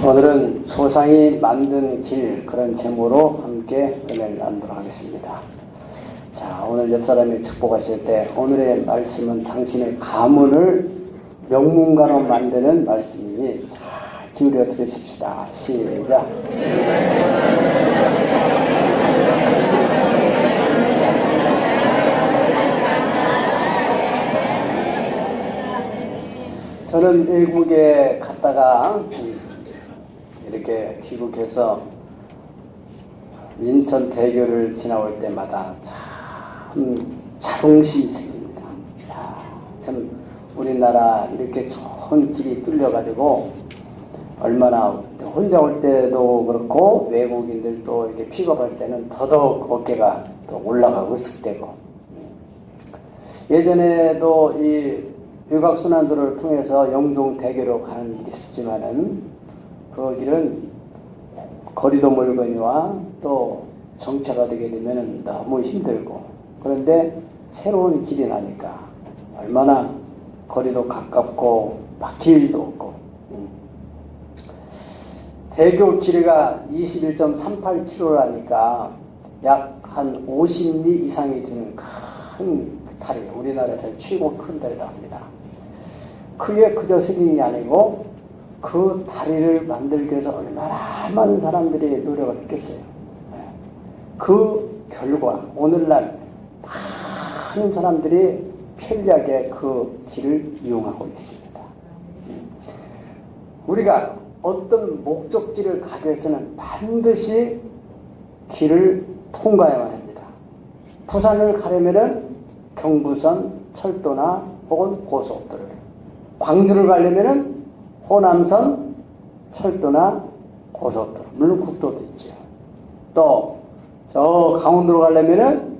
오늘은 조상이 만든 길, 그런 제목으로 함께 은혜를 나누도록 하겠습니다. 자, 오늘 옆사람이 축복하실 때 오늘의 말씀은 당신의 가문을 명문가로 만드는 말씀이니 잘 기울여 들으십시다. 시작. 저는 외국에 갔다가 이렇게 귀국해서 인천 대교를 지나올 때마다 참 자긍심이 생깁니다. 참 우리나라 이렇게 좋은 길이 뚫려가지고 얼마나 혼자 올 때도 그렇고 외국인들도 이렇게 픽업할 때는 더더욱 어깨가 또 올라가고 으쓱대고, 예전에도 이 유곽순환도를 통해서 영동대교로 가는 길이 있었지만은 그 길은 거리도 멀거니와 또 정차가 되게 되면 너무 힘들고, 그런데 새로운 길이 나니까 얼마나 거리도 가깝고 막힐 일도 없고, 대교 길이가 21.38km라니까 약 한 50리 이상이 되는 큰 다리, 우리나라에서 최고 큰 다리라고 합니다. 그게 그저 생긴 게 아니고 그 다리를 만들기 위해서 얼마나 많은 사람들이 노력을 했겠어요. 그 결과 오늘날 많은 사람들이 편리하게 그 길을 이용하고 있습니다. 우리가 어떤 목적지를 가기 위해서는 반드시 길을 통과해야 합니다. 부산을 가려면은 경부선, 철도나 혹은 고속도로, 광주를 가려면은 호남선, 철도나 고속도로, 물론 국도도 있죠. 또 저 강원도로 가려면은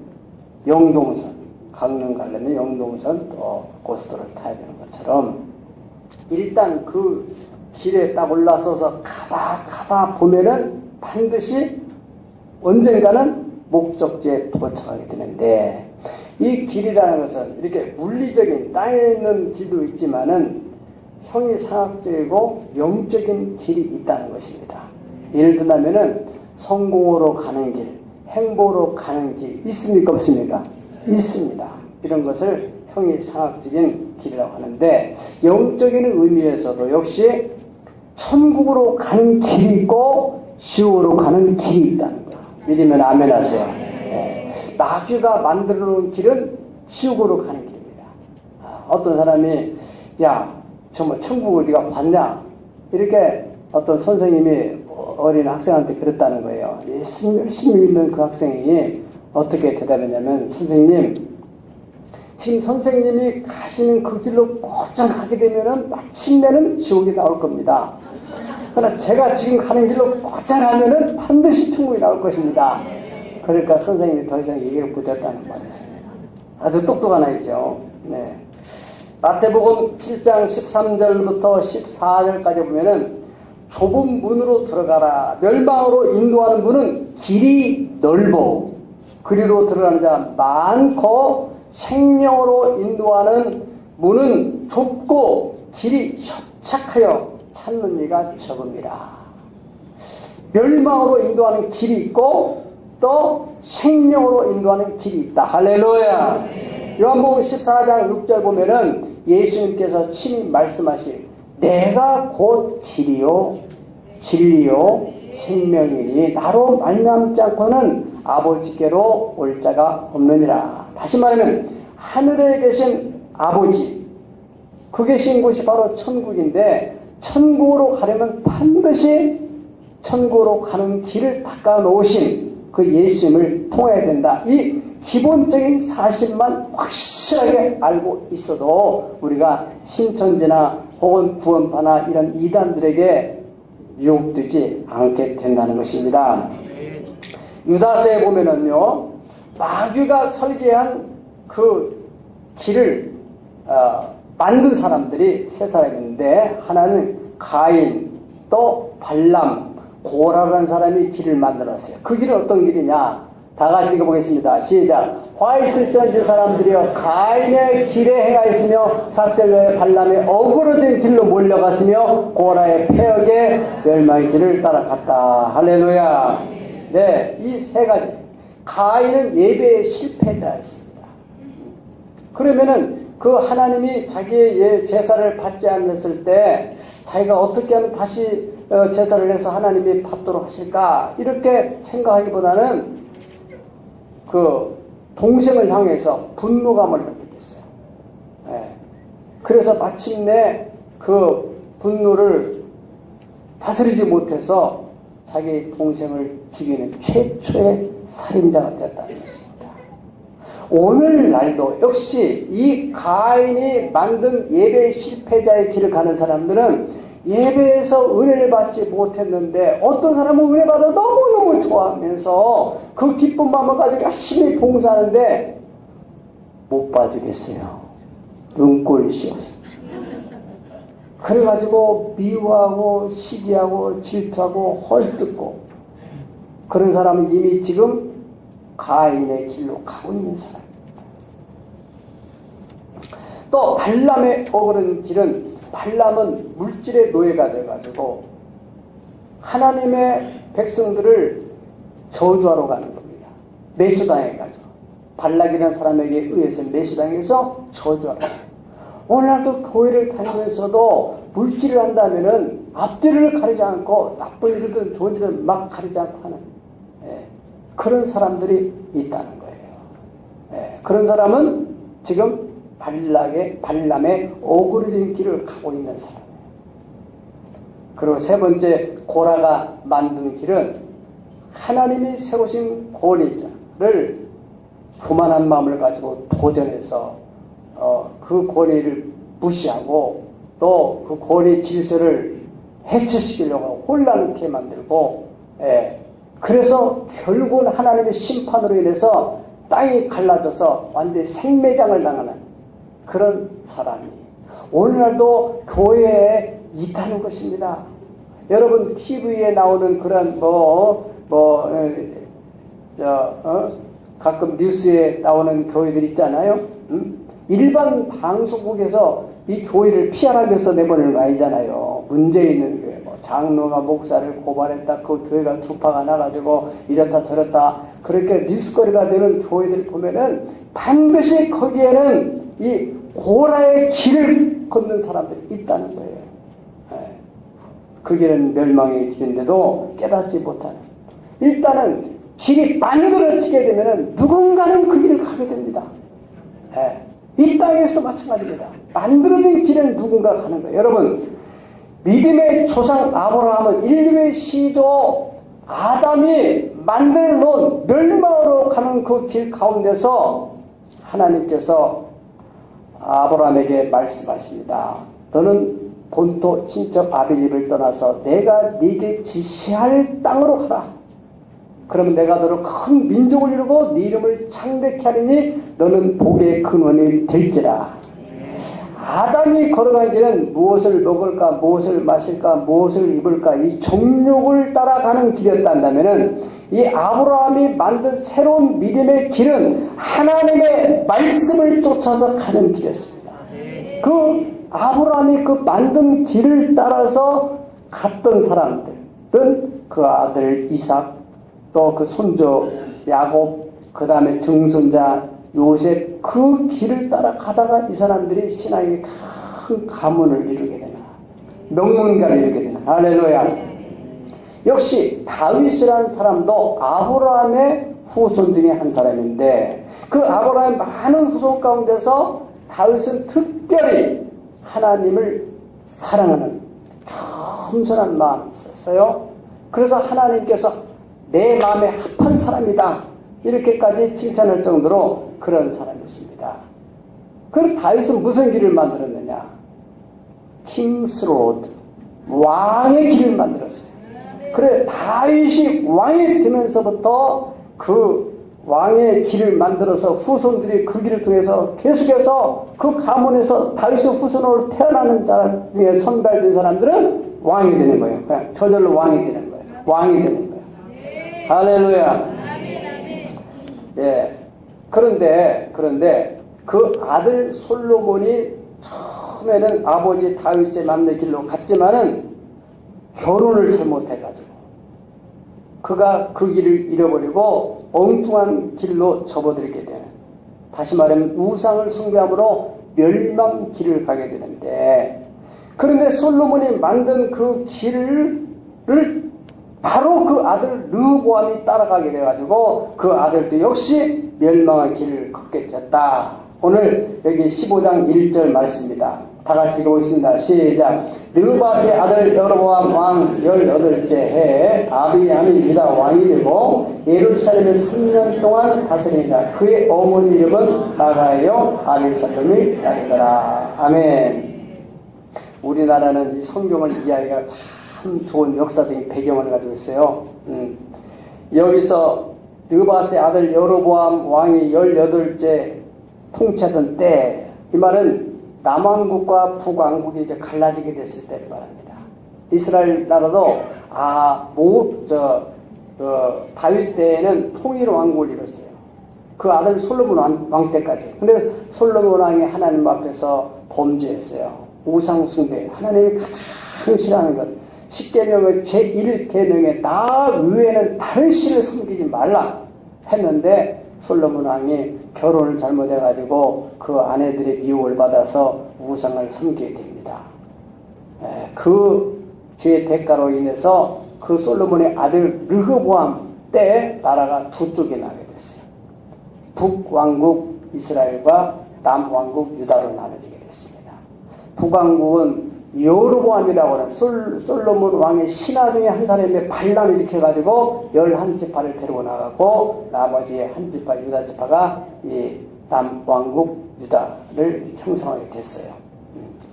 영동선, 강릉 가려면 영동선 또 고속도로를 타야 되는 것처럼, 일단 그 길에 딱 올라서서 가다 보면은 반드시 언젠가는 목적지에 도착하게 되는데, 이 길이라는 것은 이렇게 물리적인 땅에 있는 길도 있지만은 형이상학적이고 영적인 길이 있다는 것입니다. 예를 들자면은 성공으로 가는 길, 행보로 가는 길 있습니까, 없습니까? 있습니다. 이런 것을 형이상학적인 길이라고 하는데, 영적인 의미에서도 역시 천국으로 가는 길이 있고 지옥으로 가는 길이 있다는 거예요. 믿으면 아멘 하세요. 마귀가 만들어 놓은 길은 지옥으로 가는 길입니다. 어떤 사람이 야, 정말 천국을 네가 봤냐? 이렇게 어떤 선생님이 어린 학생한테 그랬다는 거예요. 예수님 열심히 믿는 그 학생이 어떻게 대답했냐면, 선생님, 지금 선생님이 가시는 그 길로 곧장 가게 되면은 마침내는 지옥이 나올 겁니다. 그러나 제가 지금 가는 길로 곧장 가면은 반드시 천국이 나올 것입니다. 그러니까 선생님이 더 이상 얘기를 못했다는 말이었습니다. 아주 똑똑한 아이죠. 네. 마태복음 7장 13절부터 14절까지 보면은 좁은 문으로 들어가라. 멸망으로 인도하는 문은 길이 넓어 그리로 들어가는 자 많고, 생명으로 인도하는 문은 좁고 길이 협착하여 찾는 이가 적습니다. 멸망으로 인도하는 길이 있고 또 생명으로 인도하는 길이 있다. 할렐루야. 요한복음 14장 6절 보면은 예수님께서 친히 말씀하시, 내가 곧 길이요 진리요 생명이니 나로 말미암지 않고는 아버지께로 올 자가 없느니라. 다시 말하면 하늘에 계신 아버지, 그 계신 곳이 바로 천국인데, 천국으로 가려면 반드시 천국으로 가는 길을 닦아 놓으신 그 예수님을 통해야 된다. 이 기본적인 사실만 확실하게 알고 있어도 우리가 신천지나 혹은 구원파나 이런 이단들에게 유혹되지 않게 된다는 것입니다. 유다서에 보면은요, 마귀가 설계한 그 길을 만든 사람들이 세 사람이 있는데, 하나는 가인, 또 발람, 고라라는 사람이 길을 만들었어요. 그 길은 어떤 길이냐? 다 같이 읽어보겠습니다. 시작. 화 있을 때 사람들이여 가인의 길에 행하였으며 삭셀러의 발람의 어그러진 길로 몰려갔으며 고라의 폐역의 멸망의 길을 따라갔다. 할렐루야. 네, 이 세 가지. 가인은 예배의 실패자였습니다. 그러면은 그 하나님이 자기의 제사를 받지 않았을 때 자기가 어떻게 하면 다시 제사를 해서 하나님이 받도록 하실까 이렇게 생각하기보다는 그 동생을 향해서 분노감을 느꼈어요. 네. 그래서 마침내 그 분노를 다스리지 못해서 자기 동생을 죽이는 최초의 살인자가 되었다는 것입니다. 오늘날도 역시 이 가인이 만든 예배의 실패자의 길을 가는 사람들은 예배에서 은혜를 받지 못했는데 어떤 사람은 은혜 받아 너무너무 좋아하면서 그 기쁜 마음을 가지고 열심히 봉사하는데 못 봐주겠어요. 눈꼴 씌웠어요. 그래가지고 미워하고 시기하고 질투하고 헐뜯고 그런 사람은 이미 지금 가인의 길로 가고 있는 사람입니다. 또 발람의 어그런 길은 발람은 물질의 노예가 돼가지고 하나님의 백성들을 저주하러 가는 겁니다. 매수당해가지고 발락이라는 사람에게 의해서 매수당해서 저주하러 가요. 오늘날도 교회를 다니면서도 물질을 한다면은 앞뒤를 가리지 않고 나쁜 일이든 좋은 일이든 막 가리지 않고 하는 그런 사람들이 있다는 거예요. 그런 사람은 지금 발람의 어그러진 길을 가고 있는 사람이에요. 그리고 세 번째 고라가 만든 길은 하나님이 세우신 권위자를 교만한 마음을 가지고 도전해서 그 권위를 무시하고 또 그 권위 질서를 해체시키려고 혼란케 만들고 그래서 결국은 하나님의 심판으로 인해서 땅이 갈라져서 완전히 생매장을 당하는 그런 사람이 오늘날도 교회에 있다는 것입니다. 여러분 TV에 나오는 그런 가끔 뉴스에 나오는 교회들 있잖아요. 일반 방송국에서 이 교회를 피하라면서 내보내는 거 아니잖아요. 문제 있는 교회, 장로가 목사를 고발했다, 그 교회가 주파가 나가지고 이렇다 저렇다 그렇게 뉴스거리가 되는 교회들 보면은 반드시 거기에는 이 고라의 길을 걷는 사람들이 있다는 거예요. 그 길은 멸망의 길인데도 깨닫지 못하는. 일단은 길이 만들어지게 되면은 누군가는 그 길을 가게 됩니다. 이 땅에서도 마찬가지입니다. 만들어진 길은 누군가 가는 거예요. 여러분, 믿음의 조상 아브라함은 인류의 시조 아담이 만들어 놓은 멸망으로 가는 그 길 가운데서 하나님께서 아브라함에게 말씀하십니다. 너는 본토 친척 아비집을 떠나서 내가 네게 지시할 땅으로 가라. 그러면 내가 너를 큰 민족을 이루고 네 이름을 창대케 하리니 너는 복의 근원이 될지라. 아담이 걸어간 길은 무엇을 먹을까, 무엇을 마실까, 무엇을 입을까 이 정욕을 따라가는 길이었다면 이 아브라함이 만든 새로운 믿음의 길은 하나님의 말씀을 쫓아서 가는 길이었습니다. 그 아브라함이 그 만든 길을 따라서 갔던 사람들은 그 아들 이삭, 또 그 손주 야곱, 그 다음에 증손자 요셉, 그 길을 따라 가다가 이 사람들이 신앙의 큰 가문을 이루게 되나, 명문가를 이루게 되나. 할렐루야. 역시 다윗이라는 사람도 아브라함의 후손 중에 한 사람인데 그 아브라함의 많은 후손 가운데서 다윗은 특별히 하나님을 사랑하는 겸손한 마음이 있었어요. 그래서 하나님께서 내 마음에 합한 사람이다 이렇게까지 칭찬할 정도로 그런 사람이었습니다. 그럼 다윗은 무슨 길을 만들었느냐? 킹스로드, 왕의 길을 만들었어요. 그래, 다윗이 왕이 되면서부터 그 왕의 길을 만들어서 후손들이 그 길을 통해서 계속해서 그 가문에서 다윗의 후손으로 태어나는 사람 중에 선발된 사람들은 왕이 되는 거예요. 그냥 저절로 왕이 되는 거예요. 왕이 되는 거예요. 할렐루야. 예. 그런데 그 아들 솔로몬이 처음에는 아버지 다윗의 맞는 길로 갔지만은 결혼을 잘못해가지고 그가 그 길을 잃어버리고 엉뚱한 길로 접어들게 되는, 다시 말하면 우상을 숭배함으로 멸망 길을 가게 되는데, 그런데 솔로몬이 만든 그 길을 바로 그 아들 르호보암이 따라가게 돼가지고 그 아들도 역시 멸망의 길을 걷게 되었다. 오늘 여기 15장 1절 말씀입니다. 다 같이 읽어보겠습니다. 시작. 느밧의 아들 여로보암 왕 18째 해에 아비암이 유다 왕이 되고 예루살렘을 3년 동안 다스리니라. 그의 어머니 이름은 마가예요 아비살롬이 아니더라. 아멘. 우리나라는 이 성경을 이해하기가 참 좋은 역사적인 배경을 가지고 있어요. 여기서 느밧의 아들 여로보암 왕이 18째 통치하던 때, 이 말은 남왕국과 북왕국이 이제 갈라지게 됐을 때를 말합니다. 이스라엘 나라도 다윗 때에는 통일 왕국을 이뤘어요. 그 아들 솔로몬 왕 때까지. 근데 솔로몬 왕이 하나님 앞에서 범죄했어요. 우상 숭배. 하나님이 가장 싫어하는 것. 10계명의 제1계명에 나 외에는 다른 신을 섬기지 말라 했는데, 솔로몬 왕이 결혼을 잘못해가지고 그 아내들의 미혹을 받아서 우상을 섬기게 됩니다. 그 죄의 대가로 인해서 그 솔로몬의 아들 르호보암 때 나라가 두 쪽이 나게 됐어요. 북왕국 이스라엘과 남왕국 유다로 나눠지게 됐습니다. 북왕국은 여로보암이라고 하는 솔로몬 왕의 신하 중에 한 사람의 반란을 일으켜가지고 11지파를 데리고 나가고 나머지 한 지파 유다 지파가 이 남왕국 유다를 형성하게 됐어요.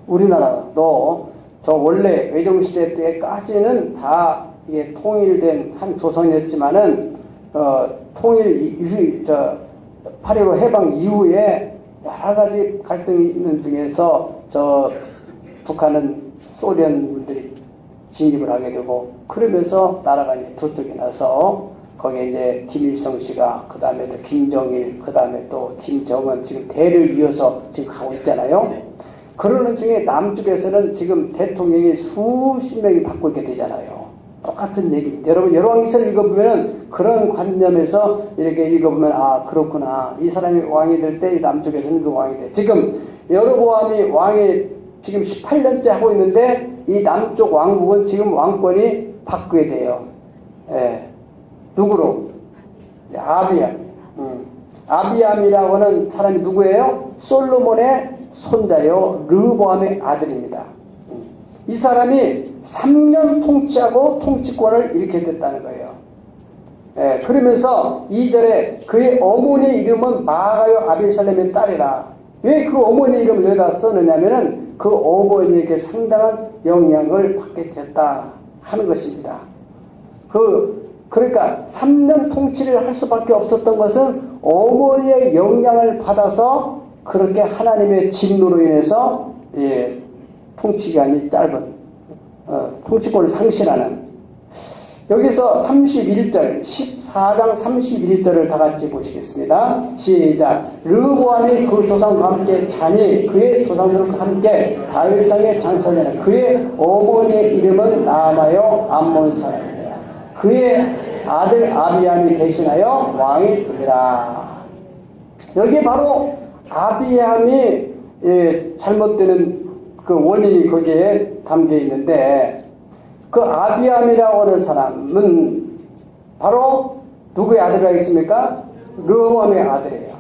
우리나라도 저 원래 외종시대 때까지는 다 이게 통일된 한 조선이었지만은 통일 8.15 해방 이후에 여러 가지 갈등이 있는 중에서 북한은 소련 분들이 진입을 하게 되고, 그러면서 나라가 이제 두 쪽이 나서 거기에 이제 김일성 씨가, 그 다음에 또 김정일, 그 다음에 또 김정은, 지금 대를 이어서 지금 가고 있잖아요. 그러는 중에 남쪽에서는 지금 대통령이 수십 명이 바꾸게 되잖아요. 똑같은 얘기. 여러분 열왕기서를 읽어보면 그런 관념에서 이렇게 읽어보면 그렇구나. 이 사람이 왕이 될 때 이 남쪽에서는 그 왕이 돼. 지금 여로보암이 왕이 지금 18년째 하고 있는데 이 남쪽 왕국은 지금 왕권이 바뀌게 돼요. 누구로? 아비암. 아비암이라고 하는 사람이 누구예요? 솔로몬의 손자요, 르호보암의 아들입니다. 이 사람이 3년 통치하고 통치권을 잃게 됐다는 거예요. 그러면서 2절에 그의 어머니 이름은 마가요 아비살렘의 딸이라. 왜 그 어머니 이름을 여기다 썼느냐면은 그 어머니에게 상당한 영향을 받게 됐다 하는 것입니다. 그러니까 3년 통치를 할 수밖에 없었던 것은 어머니의 영향을 받아서 그렇게 하나님의 진노로 인해서 통치기간이 짧은 통치권을 상실하는, 여기서 31절 14장 31절을 다 같이 보시겠습니다. 시작. 르호보암이 그 조상과 함께 자니 그의 조상들과 함께 다윗상에 장사되는 그의 어머니의 이름은 나아마요 암몬 사람이라. 그의 아들 아비암이 대신하여 왕이 되리라. 여기 바로 아비암이 잘못되는 그 원인이 거기에 담겨 있는데, 그 아비암이라고 하는 사람은 바로 누구의 아들이 있습니까? 르호보암의 아들이에요.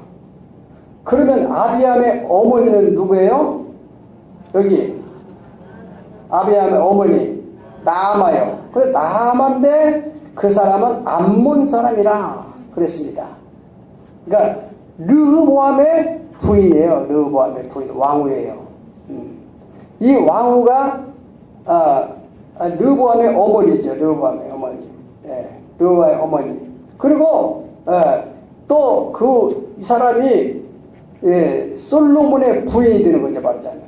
그러면 아비암의 어머니는 누구예요? 여기 아비암의 어머니 나아마요. 그래서 나아마인데 그 사람은 암몬 사람이라 그랬습니다. 그러니까 르호보암의 부인이에요. 르호보암의 부인, 왕후예요. 이 왕후가 르호보암의 어머니죠. 르호보암의 어머니. 르호보암의 어머니. 그리고 또 이 사람이 솔로몬의 부인이 되는 거죠, 맞잖아요.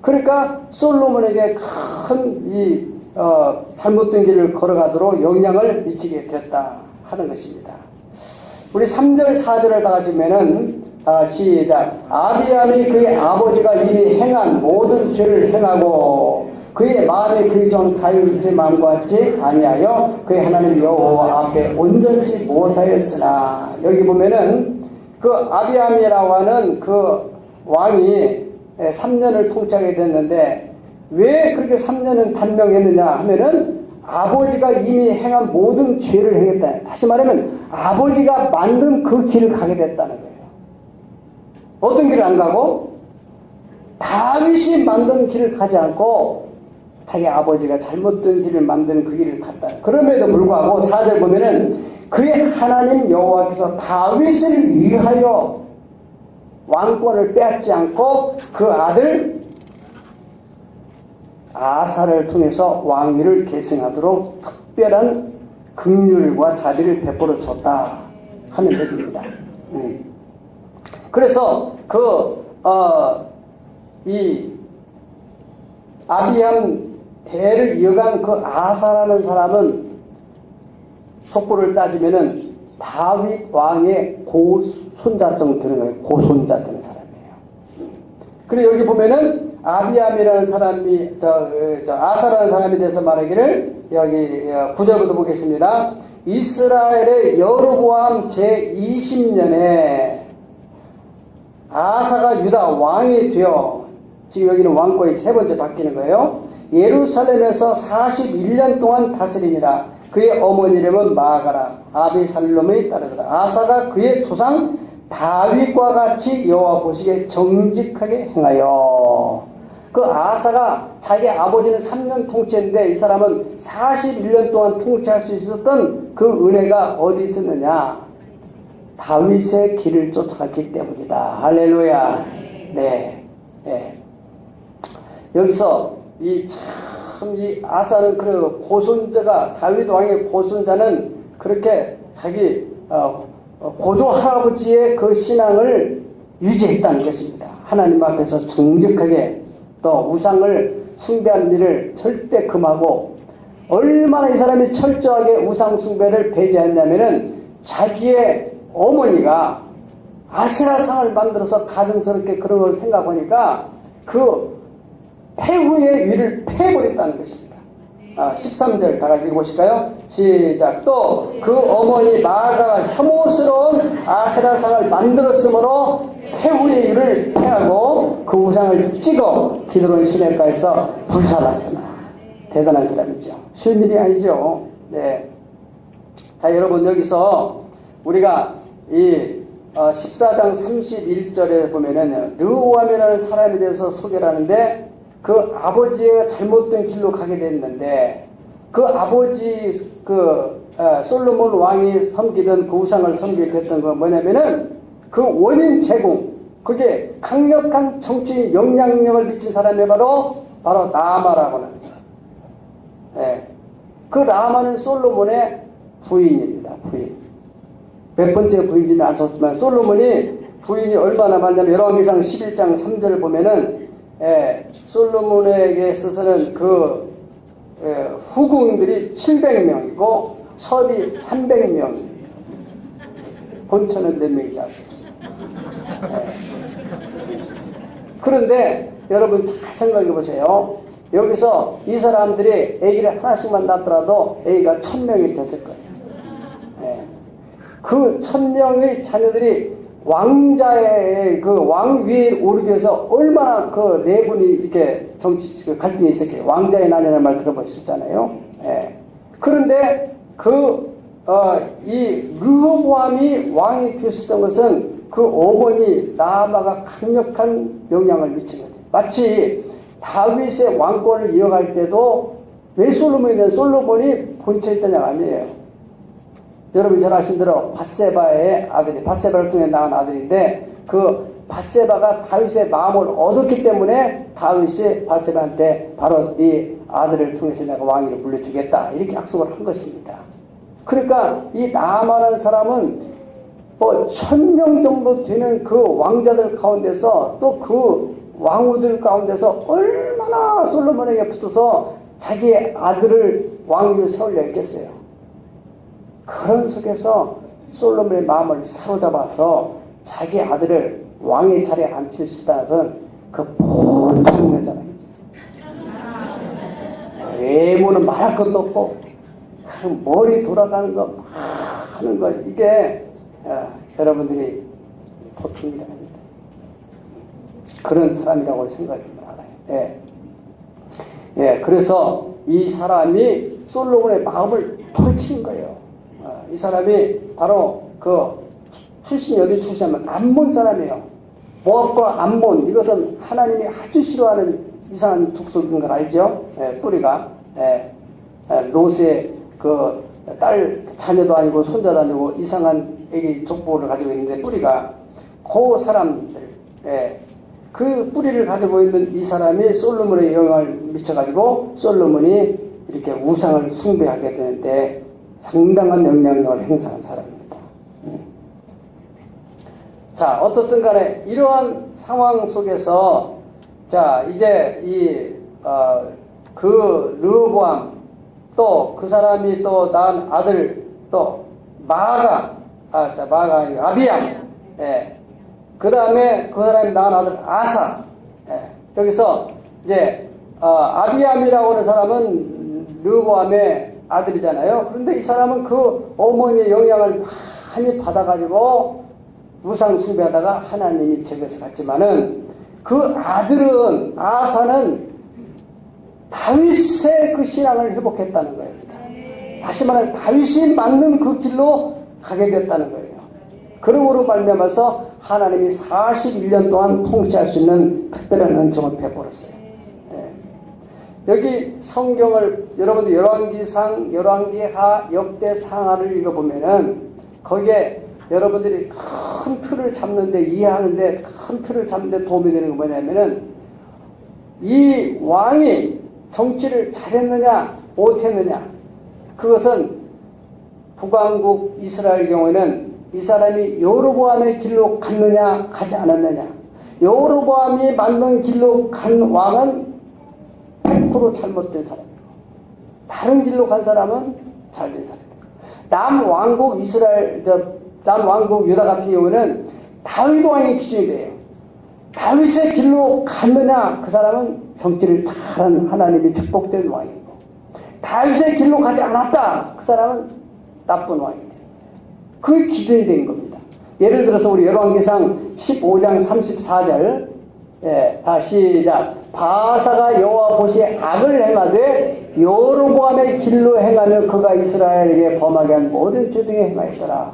그러니까 솔로몬에게 큰 잘못된 길을 걸어가도록 영향을 미치게 됐다 하는 것입니다. 우리 3절 4절을 다 같이 보면은 시작. 아비암이 그의 아버지가 이미 행한 모든 죄를 행하고 그의 마음에 그의 종 다윗의 마음과 같이 아니하여 그의 하나님 여호와 앞에 온전치 못하였으나, 여기 보면은 그 아비암이라고 하는 그 왕이 3년을 통치하게 됐는데, 왜 그렇게 3년은 단명했느냐 하면은 아버지가 이미 행한 모든 죄를 행했다. 다시 말하면 아버지가 만든 그 길을 가게 됐다는 거예요. 어떤 길을 안 가고 다윗이 만든 길을 가지 않고 자기 아버지가 잘못된 길을 만드는 그 길을 갔다. 그럼에도 불구하고 4절 보면은 그의 하나님 여호와께서 다윗을 위하여 왕권을 빼앗지 않고 그 아들 아사를 통해서 왕위를 계승하도록 특별한 긍휼과 자비를 베풀어 줬다 하는 얘기입니다. 그래서 이 아비암 대를 이어간 그 아사라는 사람은 속보를 따지면은 다윗 왕의 고손자 정도 되는 거예요. 고손자 되는 사람이에요. 그리고 여기 보면은 아비암이라는 사람이 아사라는 사람에 대해서 말하기를 여기 9절부터 보겠습니다. 이스라엘의 여로보암 제20년에 아사가 유다 왕이 되어, 지금 여기는 왕권이 세 번째 바뀌는 거예요. 예루살렘에서 41년 동안 다스리니라. 그의 어머니 이름은 마가라. 아비살롬의 딸이더라. 아사가 그의 조상 다윗과 같이 여호와 보시기에 정직하게 행하여. 그 아사가 자기 아버지는 3년 통치했는데 이 사람은 41년 동안 통치할 수 있었던 그 은혜가 어디 있었느냐? 다윗의 길을 쫓아갔기 때문이다. 할렐루야. 네. 네. 여기서 이 아사는 그 고손자가, 다윗 왕의 고손자는 그렇게 자기 고조 할아버지의 그 신앙을 유지했다는 것입니다. 하나님 앞에서 정직하게 또 우상을 숭배하는 일을 절대 금하고, 얼마나 이 사람이 철저하게 우상 숭배를 배제했냐면은 자기의 어머니가 아세라상을 만들어서 가증스럽게 그런 걸 생각하니까 그 태후의 위를 패버렸다는 것입니다. 13절 다 같이 읽어보실까요? 시작. 또 그 어머니 마아가가 혐오스러운 아세라상을 만들었으므로 태후의 위를 패하고 그 우상을 찍어 기드론 시내가에서 불살랐으나. 대단한 사람이죠. 쉬운 일이 아니죠. 네. 자, 여러분, 여기서 우리가 이 14장 31절에 보면은 르호암이라는 사람에 대해서 소개를 하는데, 그 아버지의 잘못된 길로 가게 됐는데, 그 아버지 솔로몬 왕이 섬기던 그 우상을 섬기게 됐던 건 뭐냐면은 그 원인 제공, 그게 강력한 정치인 영향력을 미친 사람이 바로 라마라고 하는 거죠. 네. 그 라마는 솔로몬의 부인입니다. 부인. 몇 번째 부인인지는 알 수 없지만 솔로몬이 부인이 얼마나 많냐면 열왕기상 11장 3절을 보면은 솔로몬에게 있어서는 그 후궁들이 700명이고 첩이 300명. 본처는 몇 명인지 알 수 없어요. 그런데 여러분 잘 생각해 보세요. 여기서 이 사람들이 아기를 하나씩만 낳더라도 아기가 1000명이 됐을 거예요. 그 1000명의 자녀들이 왕자의 그 왕위에 오르기 위해서 얼마나 그 내분이 이렇게 정치 갈등이 있었겠어요. 왕자의 난이라는 말 들어보셨잖아요. 그런데 이 르호보암이 왕이 되었던 것은 그 어머니 나아마가 강력한 영향을 미친 거죠. 마치 다윗의 왕권을 이어갈 때도 왜 솔로몬이 본처했다냐 아니에요. 여러분 잘 아신 대로 밧세바의 아들이, 밧세바를 통해 낳은 아들인데, 그 밧세바가 다윗의 마음을 얻었기 때문에 다윗이 밧세바한테 바로 네 아들을 통해서 내가 왕위를 물려주겠다 이렇게 약속을 한 것입니다. 그러니까 이 나아만한 사람은 1000명 정도 되는 그 왕자들 가운데서 또 그 왕후들 가운데서 얼마나 솔로몬에게 붙어서 자기의 아들을 왕위로 세우려 했겠어요. 그런 속에서 솔로몬의 마음을 사로잡아서 자기 아들을 왕의 자리에 앉힐 수 있다는 그 보통 여자는 외모는 말할 것도 없고 그 머리 돌아가는 거 막 하는 거 이게 여러분들이 보통이 아닙니다. 그런 사람이라고 생각이 많아요. 그래서 이 사람이 솔로몬의 마음을 돌친 거예요. 이 사람이 바로 그 어디 출신하면 암몬 사람이에요. 모압과 암몬, 이것은 하나님이 아주 싫어하는 이상한 족속인 걸 알죠? 뿌리가 롯의 그 딸 자녀도 아니고 손자도 아니고 이상한 애기 족보를 가지고 있는데 뿌리가 그 사람들, 그 뿌리를 가지고 있는 이 사람이 솔로몬의 영향을 미쳐가지고 솔로몬이 이렇게 우상을 숭배하게 되는데 상당한 영향력을 행사한 사람입니다. 자, 어떻든 간에 이러한 상황 속에서 자, 이제 그 르호보암 또 그 사람이 또 낳은 아들 또 아비암, 그 다음에 그 사람이 낳은 아들 아사, 여기서 이제 아비암이라고 하는 사람은 르호보암의 아들이잖아요. 그런데 이 사람은 그 어머니의 영향을 많이 받아가지고 우상 숭배하다가 하나님이 제거해서 갔지만은 그 아들은 아사는 다윗의 그 신앙을 회복했다는 거예요. 다시 말하면 다윗이 맞는 그 길로 가게 됐다는 거예요. 그러므로 말미암아서 하나님이 41년 동안 통치할 수 있는 특별한 은총을 베풀었어요. 여기 성경을 여러분들 열왕기상, 열왕기하, 역대상하를 읽어보면은 거기에 여러분들이 큰 틀을 잡는데 이해하는데 큰 틀을 잡는데 도움이 되는 건 뭐냐면은 이 왕이 정치를 잘했느냐 못했느냐 그것은 북왕국 이스라엘 경우에는 이 사람이 여로보암의 길로 갔느냐 가지 않았느냐, 여로보암이 맞는 길로 간 왕은 100% 잘못된 사람이고 다른 길로 간 사람은 잘된 사람이고 남왕국 이스라엘 남왕국 유다 같은 경우는 다윗 왕의 기준이 돼요. 다윗의 길로 갔느냐 그 사람은 정치를 잘한 하나님이 축복된 왕이고 다윗의 길로 가지 않았다 그 사람은 나쁜 왕입니다. 그 기준이 된 겁니다. 예를 들어서 우리 열왕기상 15장 34절 다 시작. 바사가 여호와 보시에 악을 행하되 여로보암의 길로 행하며 그가 이스라엘에게 범하게 한 모든 죄 중에 행하였더라.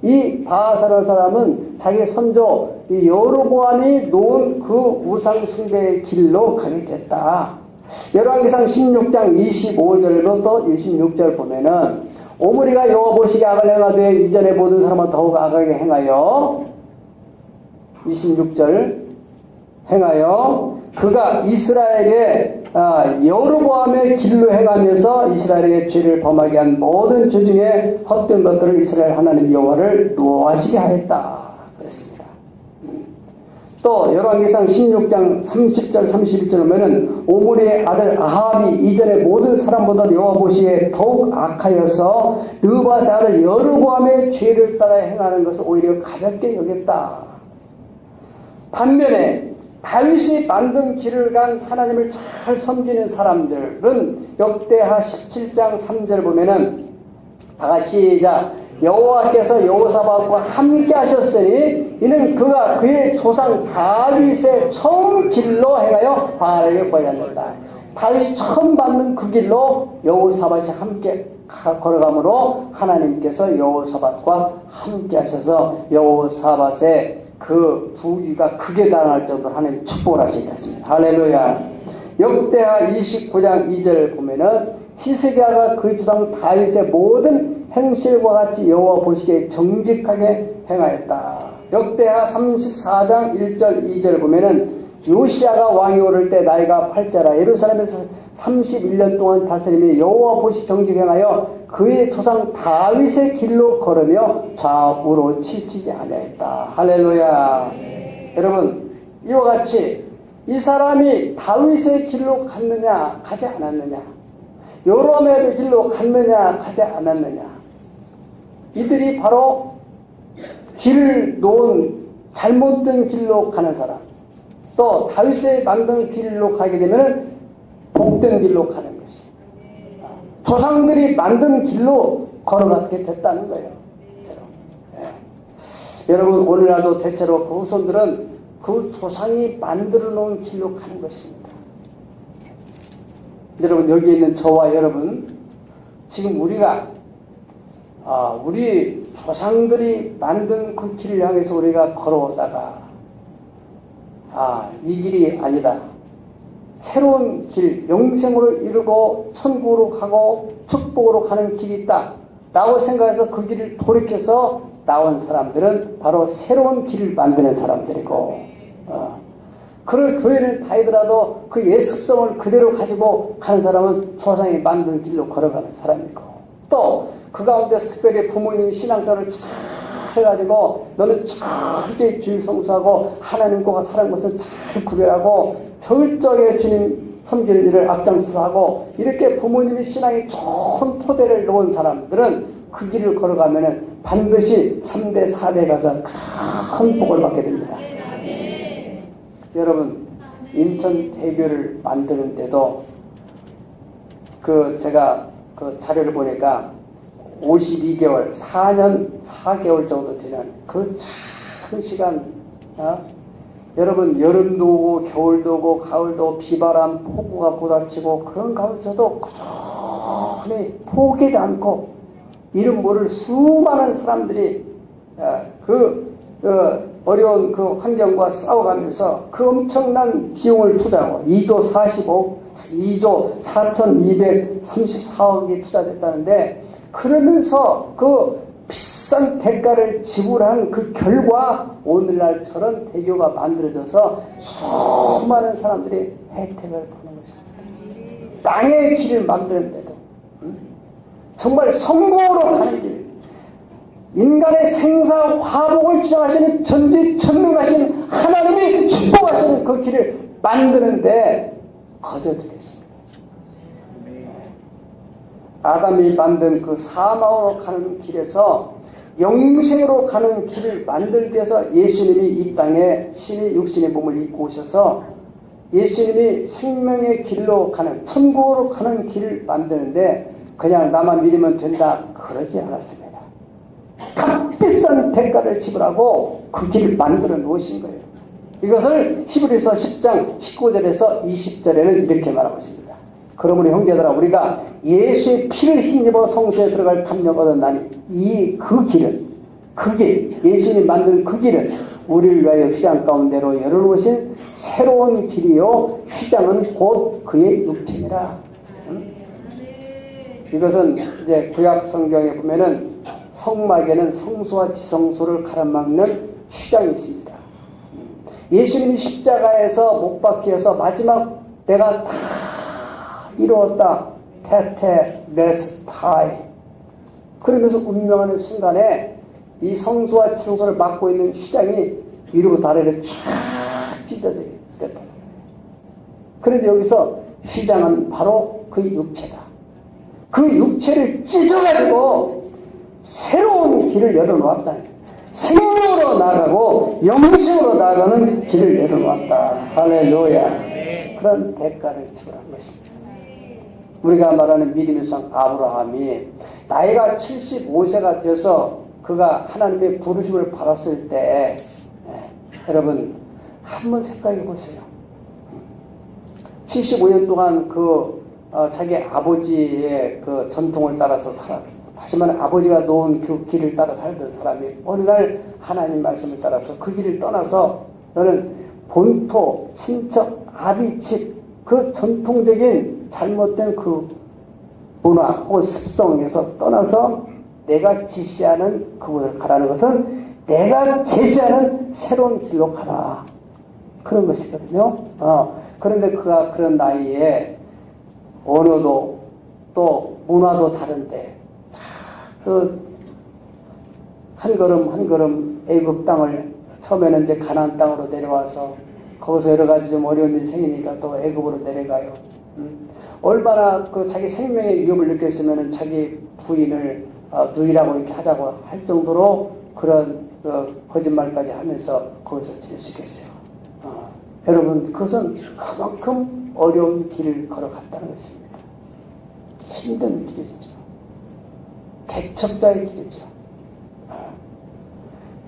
이 바사라는 사람은 자기 선조 이 여로보암이 놓은 그 우상 숭배의 길로 가게 됐다. 열왕기상 16장 25절부터 26절 보면은 오므리가 여호와 보시기에 악을 행하되 이전에 모든 사람은 더욱 악하게 행하여 26절 행하여 그가 이스라엘의 여로보암의 길로 행하면서 이스라엘의 죄를 범하게 한 모든 죄 중에 헛된 것들을 이스라엘 하나님 여호와를 노하시게 하였다 그랬습니다. 또 열왕기상 16장 30절 31절 보면은 오므리의 아들 아합이 이전에 모든 사람보다 여호와 보시기에 더욱 악하여서 느바의 아들 여로보암의 죄를 따라 행하는 것을 오히려 가볍게 여겼다. 반면에 다윗이 만든 길을 간 하나님을 잘 섬기는 사람들은 역대하 17장 3절 보면은 다 같이 시작. 여호와께서 여호사밧과 함께 하셨으니 이는 그가 그의 조상 다윗의 처음 길로 행하여 바알에게 구하였다. 다윗이 처음 받는 그 길로 여호사밧이 함께 걸어가므로 하나님께서 여호사밧과 함께 하셔서 여호사밧의 그 부귀가 크게 당할 정도로 하나님 축복을 하시겠습니다. 할렐루야. 역대하 29장 2절 보면은 히스기야가 그 조상 다윗의 모든 행실과 같이 여호와 보시기에 정직하게 행하였다. 역대하 34장 1절 2절 보면은 요시야가 왕이 오를 때 나이가 8세라 예루살렘에서 31년 동안 다스림이 여호와 보시 정직히 행하여 그의 조상 다윗의 길로 걸으며 좌우로 치치지 아니하였다. 할렐루야. 여러분 이와 같이 이 사람이 다윗의 길로 갔느냐 가지 않았느냐, 여로보암의 길로 갔느냐 가지 않았느냐, 이들이 바로 길을 놓은 잘못된 길로 가는 사람, 또 다윗이 만든 길로 가게 되면 복된 길로 가는 것이, 조상들이 만든 길로 걸어가게 됐다는 거예요. 예. 여러분, 오늘날도 대체로 그 후손들은 그 조상이 만들어 놓은 길로 가는 것입니다. 여러분, 여기 있는 저와 여러분, 지금 우리가 우리 조상들이 만든 그 길을 향해서 우리가 걸어오다가 이 길이 아니다, 새로운 길, 영생으로 이루고 천국으로 가고 축복으로 가는 길이 있다 라고 생각해서 그 길을 돌이켜서 나온 사람들은 바로 새로운 길을 만드는 사람들이고, 그를 교회를 다니더라도 그 옛 습성을 그대로 가지고 가는 사람은 조상이 만든 길로 걸어가는 사람이고, 또 그 가운데 특별히 부모님이 신앙생활을 잘 해가지고 너는 철저히 주일 성수하고 하나님과 사는 것을 잘 구별하고 철저하게 주님 섬기는 일을 앞장서서 하고, 이렇게 부모님이 신앙이 좋은 토대를 놓은 사람들은 그 길을 걸어가면은 반드시 3대 4대 가서 큰 복을 받게 됩니다. 여러분, 인천 대교를 만드는데도 제가 그 자료를 보니까 52개월, 4년 4개월 정도 되는 그 참 시간, 여러분, 여름도 오고 겨울도 오고 가을도 오고 비바람, 폭우가 쏟아지고 그런 가운데서도 꾸준히 포기하지 않고 이름 모를 수많은 사람들이 어려운 그 환경과 싸워가면서 그 엄청난 비용을 투자하고 2조 4234억이 투자됐다는데, 그러면서 그 비싼 대가를 지불한 그 결과 오늘날 저런 대교가 만들어져서 수많은 사람들이 혜택을 보는 것입니다. 땅의 길을 만드는데도 정말 성공으로 가는 길, 인간의 생사 화복을 주장하시는 전지전능하신 하나님이 축복하시는 그 길을 만드는데 거저주겠습니다. 아담이 만든 그 사망으로 가는 길에서 영생으로 가는 길을 만들기 위해서 예수님이 이 땅에 신의 육신의 몸을 입고 오셔서 예수님이 생명의 길로 가는, 천국으로 가는 길을 만드는데 그냥 나만 믿으면 된다, 그러지 않았습니다. 값비싼 대가를 지불하고 그 길을 만들어 놓으신 거예요. 이것을 히브리서 10장 19절에서 20절에는 이렇게 말하고 있습니다. 그러므로 형제들아, 우리가 예수의 피를 힘입어 성소에 들어갈 탐욕 얻었나니 그 길은, 그 길, 예수님이 만든 그 길은 우리를 위하여 휘장 가운데로 열어놓으신 새로운 길이요, 휘장은 곧 그의 육체니라. 이것은 이제 구약 성경에 보면은 성막에는 성소와 지성소를 가로막는 휘장이 있습니다. 예수님이 십자가에서 못 박히 해서 마지막 내가 다 이루었다, 테테레스타이, 그러면서 운명하는 순간에 이 성소와 지성소를 막고 있는 휘장이 위로 다리를 쫙 찢어지게 됐다. 그런데 여기서 휘장은 바로 그 육체다. 그 육체를 찢어가지고 새로운 길을 열어놓았다. 생명으로 나아가고 영생으로 나아가는 길을 열어놓았다. 할렐루야. 그런 대가를 지불한 것입니다. 우리가 말하는 믿음의 성 아브라함이 나이가 75세가 돼서 그가 하나님의 부르심을 받았을 때, 여러분 한번 생각해 보세요. 75년 동안 자기 아버지의 그 전통을 따라서 살았어요. 하지만 아버지가 놓은 그 길을 따라 살던 사람이 어느 날 하나님 말씀을 따라서 그 길을 떠나서 너는 본토, 친척, 아비집, 그 전통적인 잘못된 그 문화 혹은 습성에서 떠나서 내가 지시하는 그곳을 가라는 것은 내가 제시하는 새로운 길로 가라, 그런 것이거든요. 그런데 그가 그런 나이에 언어도 또 문화도 다른데 한 걸음 한 걸음 애굽 땅을, 처음에는 이제 가나안 땅으로 내려와서 거기서 여러 가지 좀 어려운 일이 생기니까 또 애굽으로 내려가요. 얼마나 자기 생명의 위협을 느꼈으면 자기 부인을 누이라고 이렇게 하자고 할 정도로 그런 거짓말까지 하면서 거기서 지낼 수 있겠어요. 여러분, 그것은 그만큼 어려운 길을 걸어갔다는 것입니다. 힘든 길이죠. 개척자의 길이죠.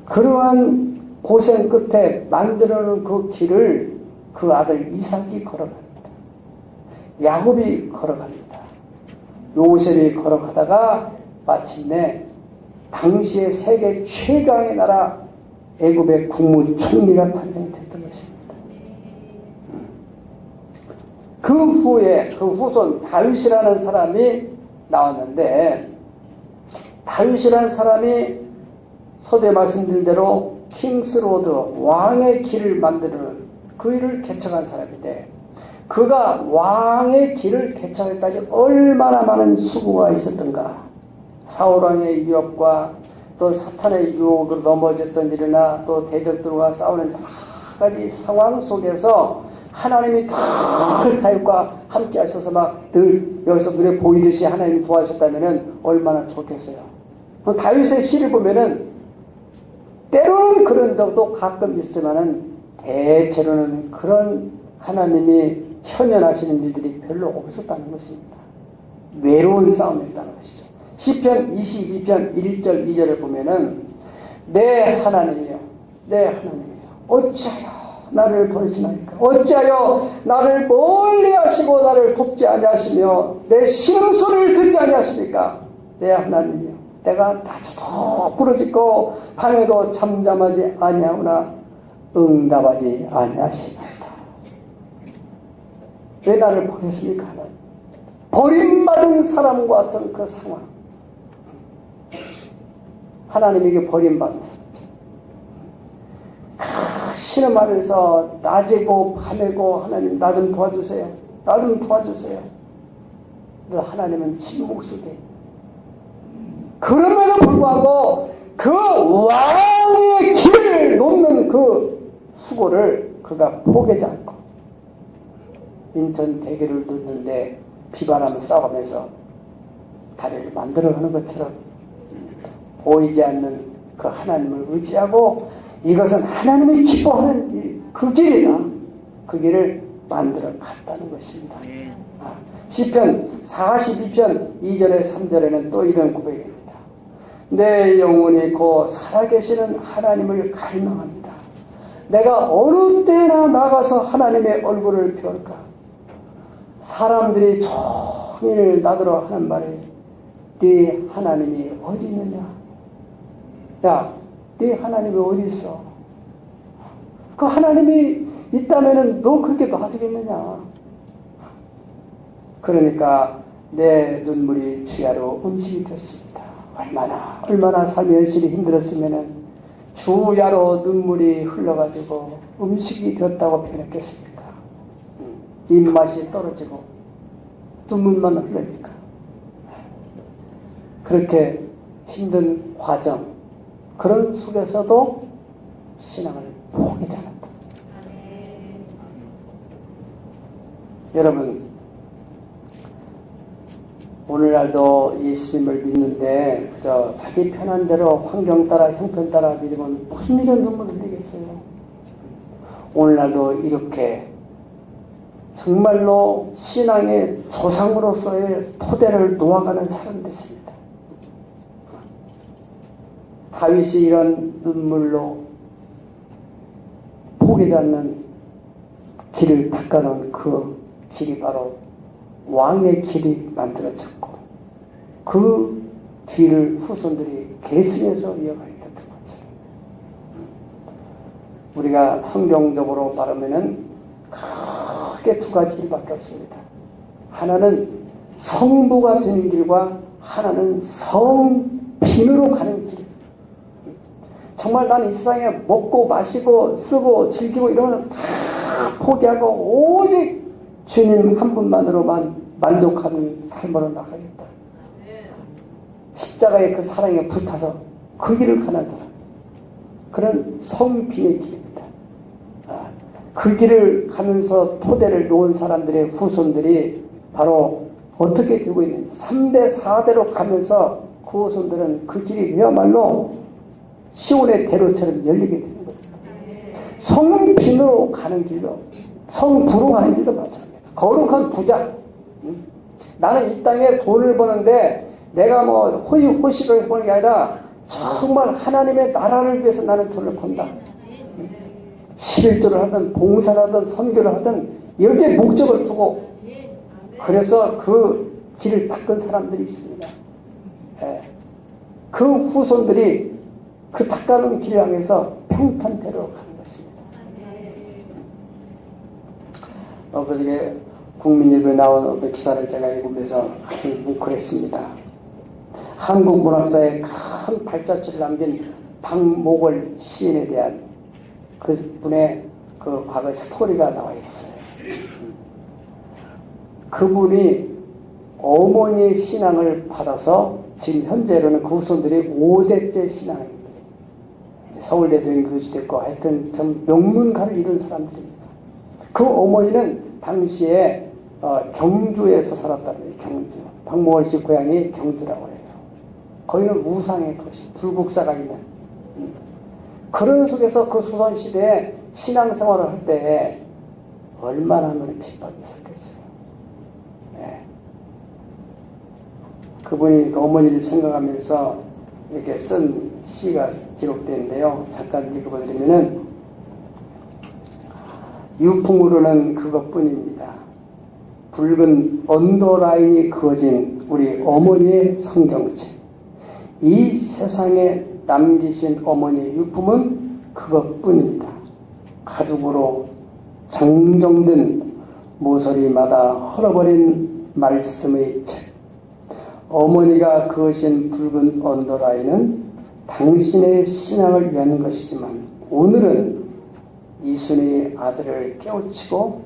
그러한 고생 끝에 만들어놓은 그 길을 그 아들 이삭이 걸어갑니다. 야곱이 걸어갑니다. 요셉이 걸어가다가 마침내 당시의 세계 최강의 나라 애굽의 국무총리가 탄생됐던 것입니다. 그 후에 그 후손 다윗이라는 사람이 나왔는데, 다윗이라는 사람이 서두에 말씀드린 대로 킹스로드, 왕의 길을 만드는 그 일을 개척한 사람인데, 그가 왕의 길을 개척했다니 얼마나 많은 수고가 있었던가. 사울왕의 위협과 또 사탄의 유혹으로 넘어졌던 일이나 또 대적들과 싸우는 여러 가지 상황 속에서 하나님이 늘 다윗과 함께 하셔서 막 늘 여기서 눈에 보이듯이 하나님이 도와주셨다면 얼마나 좋겠어요. 다윗의 시를 보면은 때로는 그런 적도 가끔 있지만은 대체로는 그런 하나님이 현현하시는 일들이 별로 없었다는 것입니다. 외로운 싸움이었다는 것이죠. 시편 22편 1절 2절을 보면은 내 하나님이여, 내 하나님이여, 어찌하여 나를 버리시나이까? 어찌하여 나를 멀리 하시고 나를 돕지 아니하시며 내 신음소리를 듣지 아니하십니까? 내 하나님이여, 내가 낮에도 부르짖고 밤에도 잠잠하지 아니하오나 응답하지 아니하시나이다. 왜 나를 버렸습니까? 버림받은 사람과 같은 그 상황. 하나님에게 버림받은 사람. 신음하면서 낮이고 밤이고 하나님 나 좀 도와주세요. 나 좀 도와주세요. 근데 하나님은 침묵 속에. 그럼에도 불구하고 그 왕의 길을 놓는 그 수고를 그가 포기하지 않고 인천 대교를 놓는데 비바람을 싸우면서 다리를 만들어가는 것처럼 보이지 않는 그 하나님을 의지하고 이것은 하나님이 기뻐하는 그 길이다. 그 길을 만들어 갔다는 것입니다. 시편 42편 2절에 3절에는 또 이런 고백입니다. 내 영혼이 곧 살아계시는 하나님을 갈망합니다. 내가 어느 때나 나가서 하나님의 얼굴을 배울까? 사람들이 종일 나더러 하는 말이 네 하나님이 어디 있느냐? 야, 네 하나님이 어디 있어? 그 하나님이 있다면은 너 그렇게 놔두겠느냐? 그러니까 내 눈물이 주야로 음식이 됐습니다. 얼마나 삶이 열심히 힘들었으면은 주야로 눈물이 흘러가지고 음식이 되었다고 표현했겠습니까? 입맛이 떨어지고 눈물만 흘러니까 그렇게 힘든 과정, 그런 속에서도 신앙을 포기하지 않았다. 여러분, 오늘날도 예수님을 믿는데 그저 자기 편한 대로 환경 따라 형편 따라 믿으면 무슨 일은 눈물을 흘리겠어요. 오늘날도 이렇게 정말로 신앙의 조상으로서의 토대를 놓아가는 사람들이 있습니다. 다윗이 이런 눈물로 포기하지 않는 길을 닦아놓은 그 길이 바로 왕의 길이 만들어졌고 그 뒤를 후손들이 계승해서 이어가게 됐던 거죠. 우리가 성경적으로 말하면은 크게 두 가지 길밖에 없습니다. 하나는 성부가 되는 길과 하나는 성빈으로 가는 길. 정말 나는 이 세상에 먹고 마시고 쓰고 즐기고 이런 거 다 포기하고 오직 주님 한 분만으로만 만족하는 삶으로 나가겠다. 십자가의 그 사랑에 불타서 그 길을 가는 사람. 그런 성빈의 길입니다. 그 길을 가면서 토대를 놓은 사람들의 후손들이 바로 어떻게 되고 있는지 3대 4대로 가면서 그 후손들은 그 길이 그야말로 시온의 대로처럼 열리게 되는 거예요. 성빈으로 가는 길도, 성부로 가는 길도 마찬가지입니다. 거룩한 부자. 나는 이 땅에 돈을 버는데 내가 뭐 호의호식을 버는 게 아니라 정말 하나님의 나라를 위해서 나는 돈을 번다. 11조를 하든 봉사를 하든 선교를 하든 여기에 목적을 두고, 그래서 그 길을 닦은 사람들이 있습니다. 예. 그 후손들이 그 닦아놓은 길을 향해서 평탄대로 가는 것입니다. 그중에 국민일보에 나온 어떤 기사를 제가 읽으면서 가슴이 뭉클했습니다. 한국 문학사에 큰 발자취를 남긴 박목월 시인에 대한 그분의 그 과거 스토리가 나와 있어요. 그분이 어머니의 신앙을 받아서 지금 현재로는 그 후손들이 5대째 신앙입니다. 서울대도 교수됐고 하여튼 좀 명문가를 이룬 사람들입니다. 그 어머니는 당시에 경주에서 살았다는 거예요. 경주. 박목월 씨 고향이 경주라고 해요. 거기는 우상의 도시, 불국사가 있는. 그런 속에서 그 수선시대에 신앙생활을 할 때 얼마나 많은 핍박이 있었겠어요. 네. 그분이 그 어머니를 생각하면서 이렇게 쓴 시가 기록되는데요. 잠깐 읽어드리면은, 유풍으로는 그것뿐입니다. 붉은 언더라인이 그어진 우리 어머니의 성경책. 이 세상에 남기신 어머니의 유품은 그것뿐입니다. 가죽으로 정정된 모서리마다 헐어버린 말씀의 책. 어머니가 그으신 붉은 언더라인은 당신의 신앙을 위한 것이지만 오늘은 이순의 아들을 깨우치고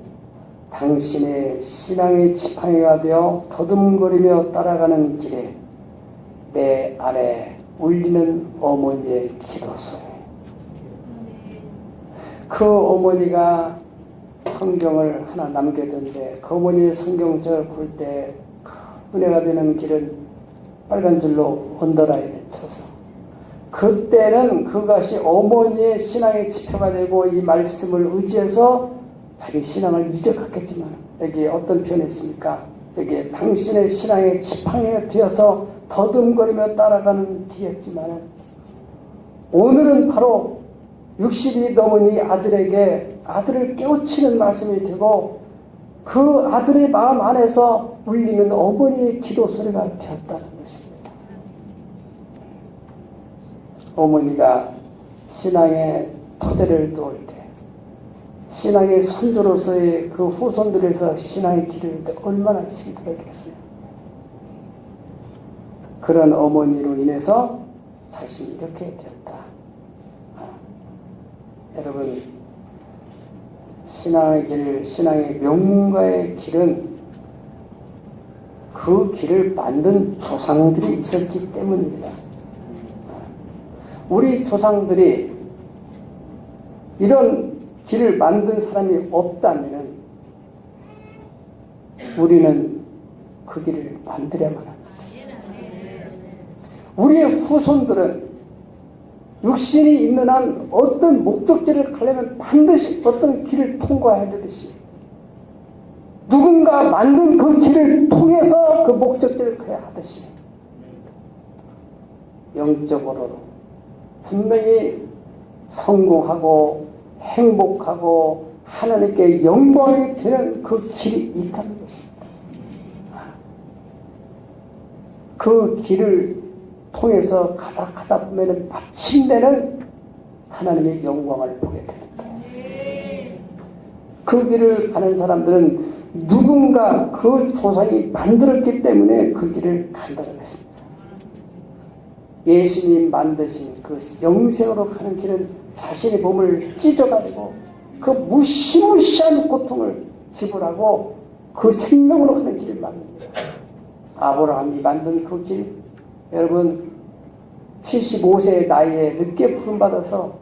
당신의 신앙의 지팡이가 되어 더듬거리며 따라가는 길에 내 안에 울리는 어머니의 기도소리. 그 어머니가 성경을 하나 남겨뒀는데 그 어머니의 성경책을 볼 때 은혜가 되는 길은 빨간 줄로 언더라인을 쳐서, 그때는 그것이 어머니의 신앙의 지표가 되고 이 말씀을 의지해서 자기 신앙을 이겨갔겠지만, 여기에 어떤 표현이 있습니까? 여기에 당신의 신앙의 지팡이가 되어서 더듬거리며 따라가는 길이었지만 오늘은 바로 60이 넘은 이 아들에게 아들을 깨우치는 말씀이 되고 그 아들의 마음 안에서 울리는 어머니의 기도 소리가 되었다는 것입니다. 어머니가 신앙의 토대를 놓을 때, 신앙의 선조로서의 그 후손들에서 신앙의 길을 때 얼마나 힘이 들었겠어요. 그런 어머니로 인해서 자신이 이렇게 되었다. 여러분, 신앙의 길, 신앙의 명문가의 길은 그 길을 만든 조상들이 있었기 때문입니다. 우리 조상들이 이런 길을 만든 사람이 없다면 우리는 그 길을 만들어야만 합니다. 우리의 후손들은 육신이 있는 한 어떤 목적지를 가려면 반드시 어떤 길을 통과해야 되듯이 누군가 만든 그 길을 통해서 그 목적지를 가야 하듯이 영적으로 분명히 성공하고 행복하고 하나님께 영광이 되는 그 길이 있다는 것입니다. 그 길을 통해서 가다 보면 마침내는 하나님의 영광을 보게 됩니다. 그 길을 가는 사람들은 누군가 그 조상이 만들었기 때문에 그 길을 간다는 것입니다. 예수님 만드신 그 영생으로 가는 길은 자신의 몸을 찢어가지고 그 무시무시한 고통을 지불하고 그 생명으로 가는 길을 만듭니다. 아브라함이 만든 그 길, 여러분 75세의 나이에 늦게 부름받아서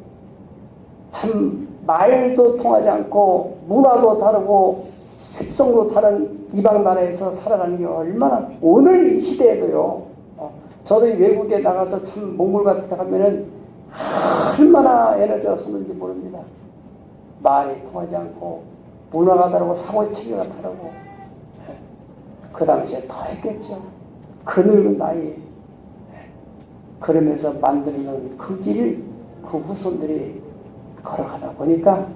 참 말도 통하지 않고 문화도 다르고 색성도 다른 이방 나라에서 살아가는 게 얼마나, 오늘 이 시대에도요 저도 외국에 나가서 참 몽골 같은 데 가면은 얼마나 에너지가 솟는지 모릅니다. 말이 통하지 않고 문화가 다르고 상호체계가 다르고 그 당시에 더 했겠죠. 그 늙은 나이에 그러면서 만드는 그 길을 그 후손들이 걸어가다 보니까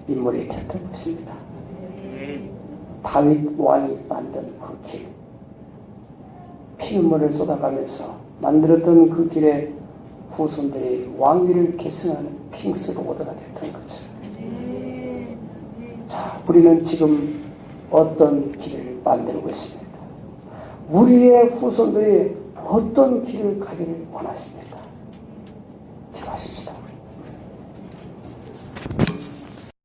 인물이 됐던 것입니다. 다윗 왕이 만든 그 길, 피눈물을 쏟아가면서 만들었던 그 길에 후손들이 왕위를 계승하는 킹스 로드가 됐던 거죠. 자, 우리는 지금 어떤 길을 만들고 있습니까? 우리의 후손들이 어떤 길을 가기를 원하십니까?